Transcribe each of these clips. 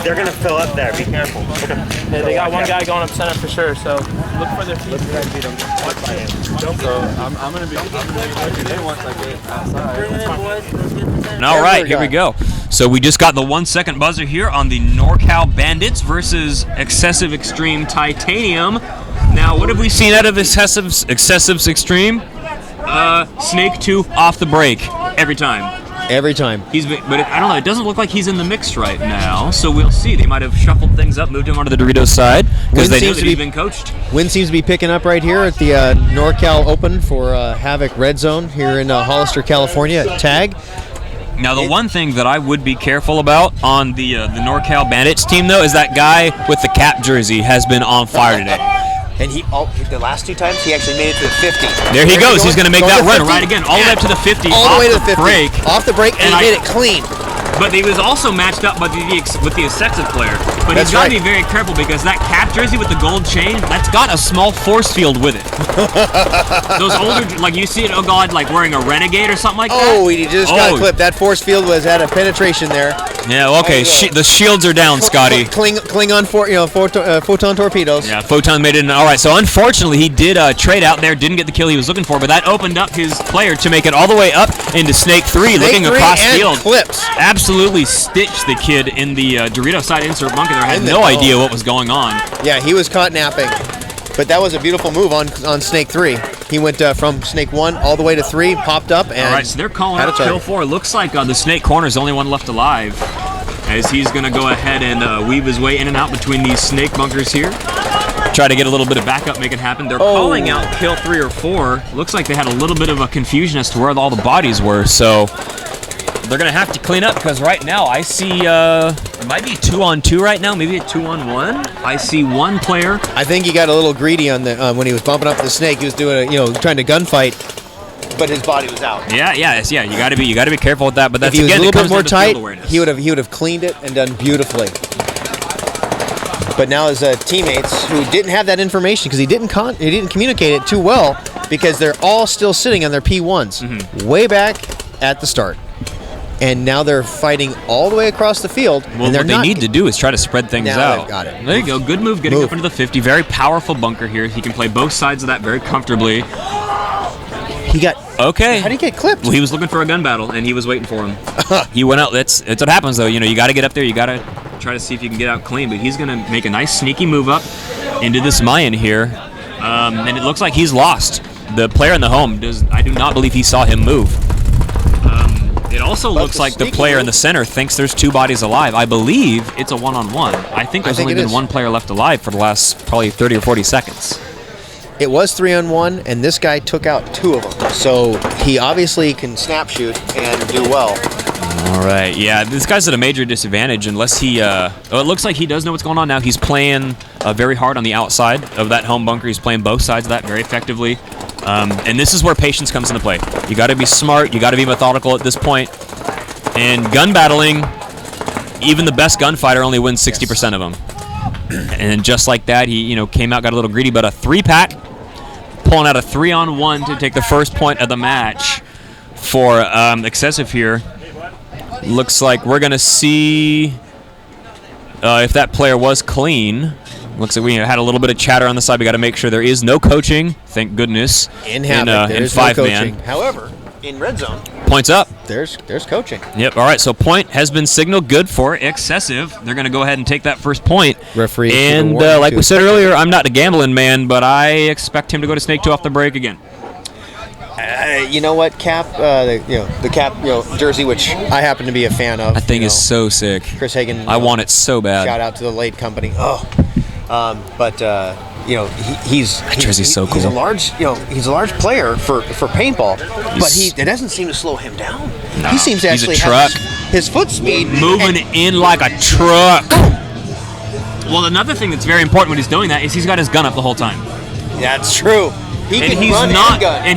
They're going to fill up there. Be careful. Yeah, they got one guy going up center for sure, so look for their feet. So I'm going to be looking in once I get outside. Bring it in, boys. Let's get this in. All right, here we go. So we just got the 1-second buzzer here on the Norcal Bandits versus Excessive Extreme Titanium. Now, what have we seen out of Excessive Extreme? Snake 2 off the break every time. Every time. But I don't know. It doesn't look like he's in the mix right now. So we'll see. They might have shuffled things up, moved him onto the Doritos side because they know that he's been coached. Wind seems to be picking up right here at the Norcal Open for HAVOC Red Zone here in Hollister, California. Tag. Now, the one thing that I would be careful about on the Norcal Bandits team, though, is that guy with the cap jersey has been on fire today. And the last 2 times, he actually made it to the 50. There he goes. He's going to make that run right again, all the way up to the 50. All the way to the 50. Break. Off the break, and he made it clean. But he was also matched up with the Excessive player. But he's got to be very careful because that cap jersey with the gold chain, that's got a small force field with it. Those older, like you see it, oh God, like wearing a Renegade or something like that. Oh, he just got clipped. That force field had a penetration there. Yeah, okay. The shields are down, Scotty. Klingon photon torpedoes. Yeah, Photon made it in. All right, so unfortunately he did trade out there, didn't get the kill he was looking for, but that opened up his player to make it all the way up into Snake 3, looking across field. Clips. Absolutely stitched the kid in the Dorito side insert bunker there. Had no idea what was going on. Yeah, he was caught napping. But that was a beautiful move on Snake 3. He went from Snake 1 all the way to 3, popped up, and all right, so they're calling out kill 4. Looks like the Snake corner is the only one left alive, as he's going to go ahead and weave his way in and out between these Snake bunkers here. Try to get a little bit of backup, make it happen. They're calling out kill 3 or 4. Looks like they had a little bit of a confusion as to where all the bodies were, so they're going to have to clean up because right now I see it might be 2-on-2 right now, maybe a 2-on-1. I see one player. I think he got a little greedy on the when he was bumping up the Snake. He was doing trying to gunfight, but his body was out. Yeah. You got to be careful with that. But that's if he was again, a little bit more tight, he would have cleaned it and done beautifully. But now his teammates who didn't have that information because he didn't communicate it too well because they're all still sitting on their P1s way back at the start. And now they're fighting all the way across the field. Well, what they need to do is try to spread things out. Got it. There you go. Good move getting up into the 50. Very powerful bunker here. He can play both sides of that very comfortably. He got... Okay. How did he get clipped? Well, he was looking for a gun battle, and he was waiting for him. He went out. That's what happens, though. You got to get up there. You got to try to see if you can get out clean. But he's going to make a nice sneaky move up into this Mayan here. And it looks like he's lost. The player in the home, I do not believe he saw him move. It also looks like the player in the center thinks there's 2 bodies alive. I believe it's a 1-on-1. I think there's only been one player left alive for the last probably 30 or 40 seconds. It was 3-on-1, and this guy took out 2 of them. So he obviously can snap shoot and do well. All right, yeah, this guy's at a major disadvantage unless he... it looks like he does know what's going on now. He's playing very hard on the outside of that home bunker. He's playing both sides of that very effectively. And this is where patience comes into play. You got to be smart. You got to be methodical at this point. And gun battling, even the best gunfighter only wins 60% of them. And just like that, he came out, got a little greedy, but a 3-pack, pulling out a 3-on-1 to take the first point of the match for Excessive here. Looks like we're going to see if that player was clean. Looks like we had a little bit of chatter on the side. We got to make sure there is no coaching. Thank goodness. In 5-man. However, in red zone, points up. There's coaching. Yep. All right. So point has been signaled good for Excessive. They're going to go ahead and take that first point. Referee. And like we said earlier, I'm not a gambling man, but I expect him to go to Snake 2 off the break again. You know what, Cap? The Cap jersey, which I happen to be a fan of. That thing is so sick. Chris Hagan. I want it so bad. Shout out to the late company. He's that jersey's so cool. He's a large player for paintball, but it doesn't seem to slow him down. No, he seems to actually have his foot speed moving in like a truck. Well, another thing that's very important when he's doing that is he's got his gun up the whole time. That's true. And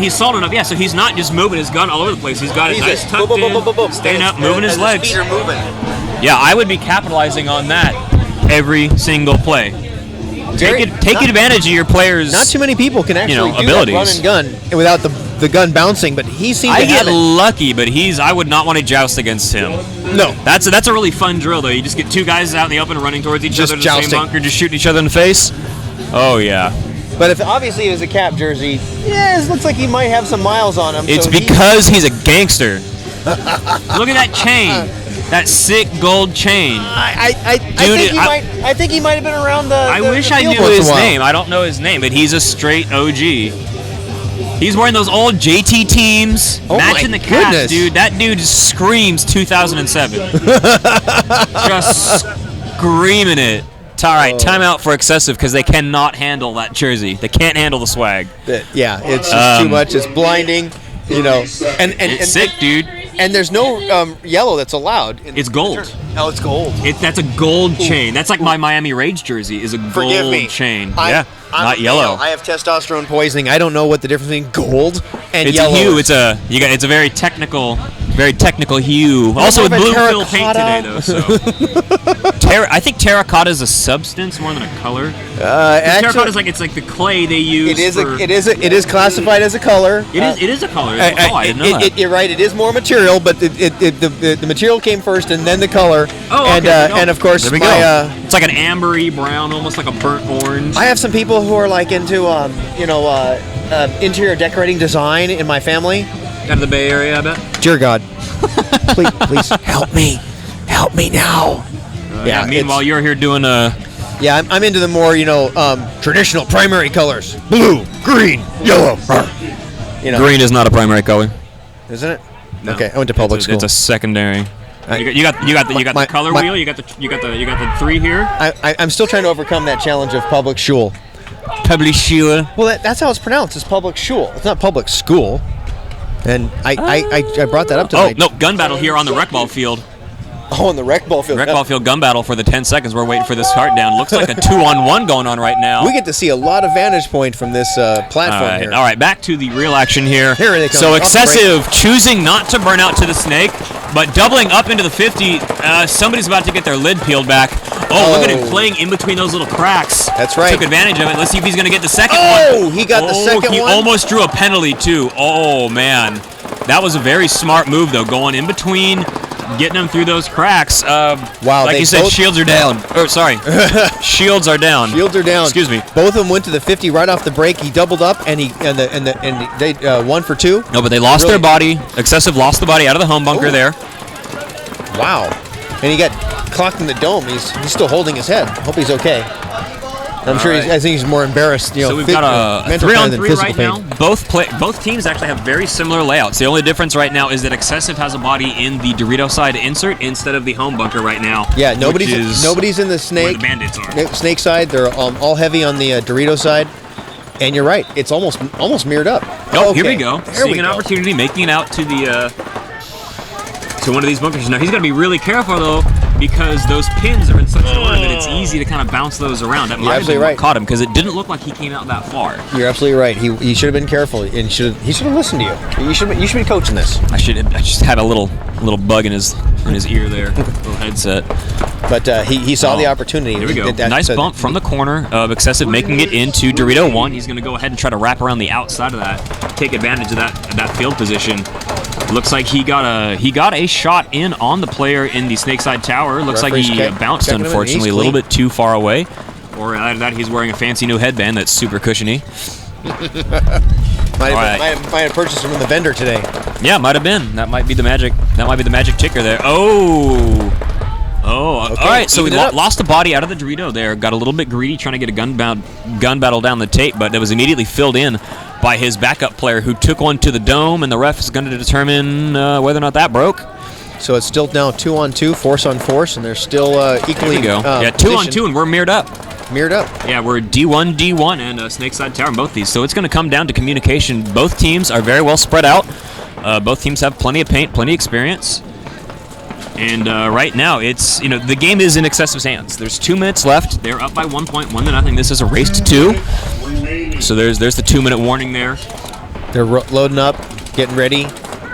he's solid enough. Yeah, so he's not just moving his gun all over the place. He's got it nice tucked in, staying up, moving his legs. His feet are moving. Yeah, I would be capitalizing on that every single play. Take advantage of your players. Not too many people can actually do abilities. that run and gun without the the gun bouncing, but he seemed I to get have it. lucky, but I would not want to joust against him. No. That's a really fun drill, though. You just get two guys out in the open running towards each Just other in the same jousting. bunker, just shooting each other in the face. Oh, yeah. But if obviously it was a Cap jersey, it looks like he might have some miles on him. It's so because he's a gangster. Look at that chain. That sick gold chain. I think he might have been around the. I wish I knew his name. I don't know his name, but he's a straight OG. He's wearing those old JT teams, Oh matching my the cast, goodness. dude. That dude screams 2007. Just screaming it. All right, timeout for excessive because they cannot handle that jersey. They can't handle the swag. Yeah, it's just too much. It's blinding, and It's sick, dude. And there's no yellow that's allowed. It's gold. Oh, it's gold. That's a gold chain. That's like my Miami Rage jersey is a Forgive me. gold chain. I'm not a yellow. male. I have testosterone poisoning. I don't know what the difference between gold and It's yellow a hue. is. It's a very technical hue. Also more with of a blue fill paint today, terracotta. though. So, I think terracotta is a substance more than a color. Terracotta is it's like the clay they use. It is classified as a color. It is a color. I didn't know that. You're right. It is more material, but the material came first and then the color. Oh, and okay. and of course There we go. It's like an ambery brown, almost like a burnt orange. I have some people who are like into interior decorating design in my family. Out of the Bay Area, I bet. Dear God, please help me now. Meanwhile, you're here doing Yeah, I'm into the more traditional primary colors: blue, green, yellow. Green is not a primary color. Isn't it? No. Okay, I went to public school. It's a secondary. You got the color wheel. You got the three here. I'm still trying to overcome that challenge of public school. Public school. Well, that's how it's pronounced. It's public school. It's not public school. And I brought that up tonight. Oh no, gun battle here on the rec ball field. Oh, in the rec ball field. Rec ball field gun battle for the 10 seconds. We're waiting for this cart down. Looks like a 2-on-1 going on right now. We get to see a lot of vantage point from this platform here. All right, back to the real action here. Here they come. So Off the excessive, choosing not to burn out to the snake, but doubling up into the 50. Somebody's about to get their lid peeled back. Oh, look at him playing in between those little cracks. That's right. Took advantage of it. Let's see if he's going to get the second one. Oh, he got the second He one. almost drew a penalty, too. Oh, man. That was a very smart move, though, going in between, getting them through those cracks. Wow, like you said, shields are down. Oh, sorry. Shields are down. Shields are down. Excuse me. Both of them went to the 50 right off the break. He doubled up and they 1 for 2. No, but they lost their body. Excessive lost the body out of the home bunker there. Wow. And he got clocked in the dome. He's still holding his head. Hope he's okay. I'm sure. I think he's more embarrassed. So we've got a mental pain than 3-on-3 physical right pain. now. Both teams actually have very similar layouts. The only difference right now is that excessive has a body in the Dorito side insert instead of the home bunker right now. Yeah, nobody's in the Where snake. the bandits are. Snake side. They're all heavy on the Dorito side. And you're right. It's almost mirrored up. Oh, okay. here we go. There Seeing we an go. opportunity, making it out to the to one of these bunkers. Now he's got to be really careful though, because those pins are in such an order that it's easy to kind of bounce those around. That might have been what caught him because it didn't look like he came out that far. You're absolutely right. He should have been careful and he should have listened to you. You should be coaching this. I just had a little bug in his ear there, little headset. But he saw the opportunity. Here we go. Nice bump from the corner of excessive, making it into Dorito 1. He's going to go ahead and try to wrap around the outside of that, take advantage of that field position. Looks like he got a shot in on the player in the Snakeside Tower. Looks like he bounced, unfortunately, a little bit too far away. Or either that he's wearing a fancy new headband that's super cushiony. Might have purchased them from the vendor today. Yeah, might have been. That might be the magic. That might be the magic ticker there. Oh. Okay. All right. So we lost the body out of the Dorito there. Got a little bit greedy trying to get a gun battle down the tape, but it was immediately filled in by his backup player who took one to the dome, and the ref is going to determine whether or not that broke. So it's still now 2-on-2, force on force, and they're still equally. There we go. Yeah, 2-on-2, and we're mirrored up. Mirrored up. Yeah, we're D1 and Snakeside Tower in both these. So it's going to come down to communication. Both teams are very well spread out. Both teams have plenty of paint, plenty of experience. And right now, it's the game is in Excessive's hands. There's 2 minutes left. They're up by 1.1-0. This is a race to 2. So there's the 2-minute warning there. They're loading up, getting ready.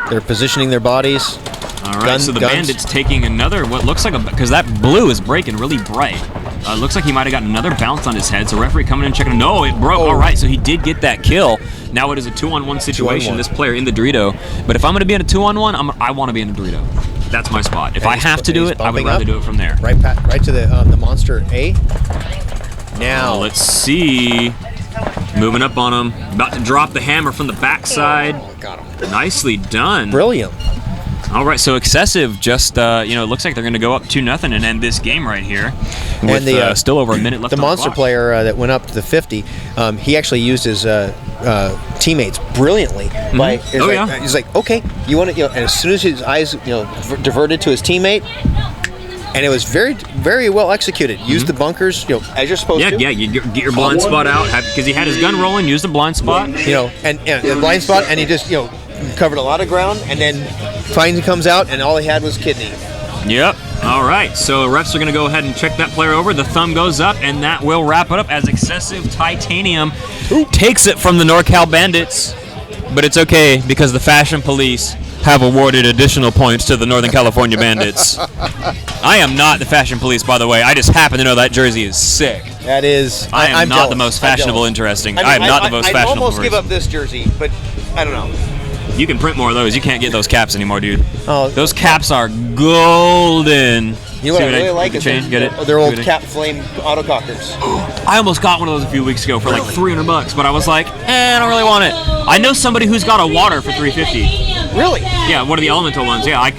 They're positioning their bodies. All right. So the Bandits taking another what looks like because that blue is breaking really bright. Looks like he might have gotten another bounce on his head, so referee coming in checking. No, it broke. All right, so he did get that kill. Now it is a 2-on-1 situation. 2-on-1. This player in the Dorito. But if I'm going to be in a 2-on-1, I want to be in a Dorito. That's my spot. If I have to do it, I would rather do it from there. Right to the monster A. Now let's see. Moving up on him. About to drop the hammer from the backside. Got him. Nicely done. Brilliant. All right, so Excessive just, it looks like they're going to go up 2-0 and end this game right here. With the, still over a minute left The on monster the clock. player that went up to the 50, he actually used his teammates brilliantly. He's like, okay, you want to, and as soon as his eyes, diverted to his teammate, and it was very, very well executed. Use the bunkers, as you're supposed to. Yeah, you get your blind spot out because he had his gun rolling. Use the blind spot. And the blind spot, and he just, covered a lot of ground, and then finally comes out, and all he had was kidney. Yep. All right, so refs are going to go ahead and check that player over. The thumb goes up, and that will wrap it up as Excessive Titanium takes it from the Norcal Bandits. But it's okay because the Fashion Police have awarded additional points to the Northern California Bandits. I am not the Fashion Police, by the way. I just happen to know that jersey is sick. That is. I am I'm not jealous. the most fashionable, interesting. I am not the most fashionable. I'd almost person. give up this jersey, but I don't know. You can print more of those. You can't get those caps anymore, dude. Oh, those caps are golden. You know what I really like is they're old cap flame autocockers. I almost got one of those a few weeks ago for like $300, but I was like, I don't really want it. I know somebody who's got a water for $350. Really? Yeah, one of the elemental ones. Yeah, I'll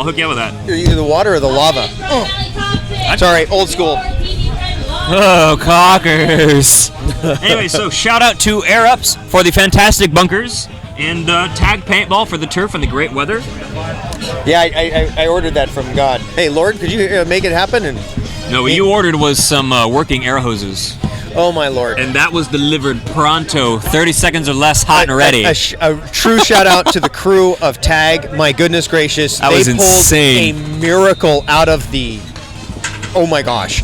hook you up with that. Either the water or the lava. Sorry, old school. Oh, cockers. Anyway, so shout out to Air Ups for the fantastic bunkers and Tag Paintball for the turf and the great weather. Yeah, I ordered that from God. Hey, Lord, could you make it happen? And no, what you ordered was some working air hoses. Oh, my Lord. And that was delivered pronto, 30 seconds or less, hot and ready. A true shout out to the crew of Tag. My goodness gracious. That was insane. They pulled a miracle out of the... Oh, my gosh.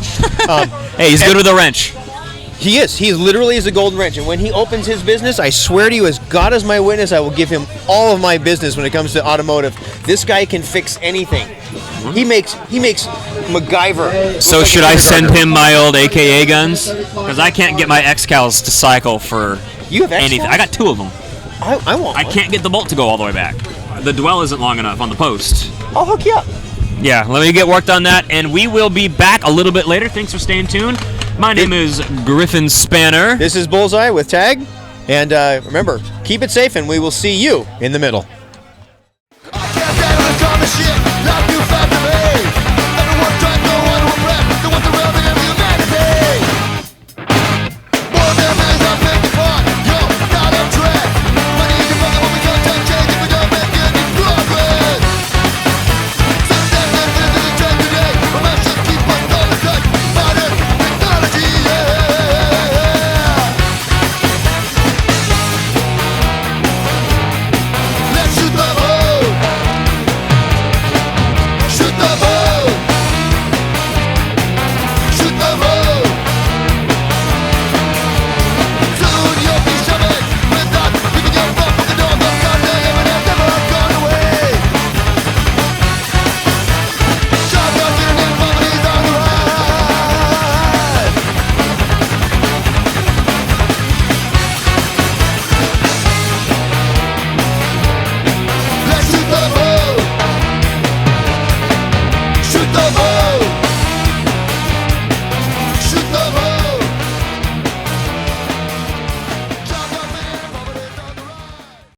Hey, he's good with a wrench. He is. He literally is a golden wrench. And when he opens his business, I swear to you, as God is my witness, I will give him all of my business when it comes to automotive. This guy can fix anything. He makes MacGyver. So should I send him my old AKA guns? Because I can't get my X-Cals to cycle for anything. I got 2 of them. I want one. I can't get the bolt to go all the way back. The dwell isn't long enough on the post. I'll hook you up. Yeah, let me get worked on that, and we will be back a little bit later. Thanks for staying tuned. My name is Griffin Spanner. This is Bullseye with Tag. And remember, keep it safe, and we will see you in the middle.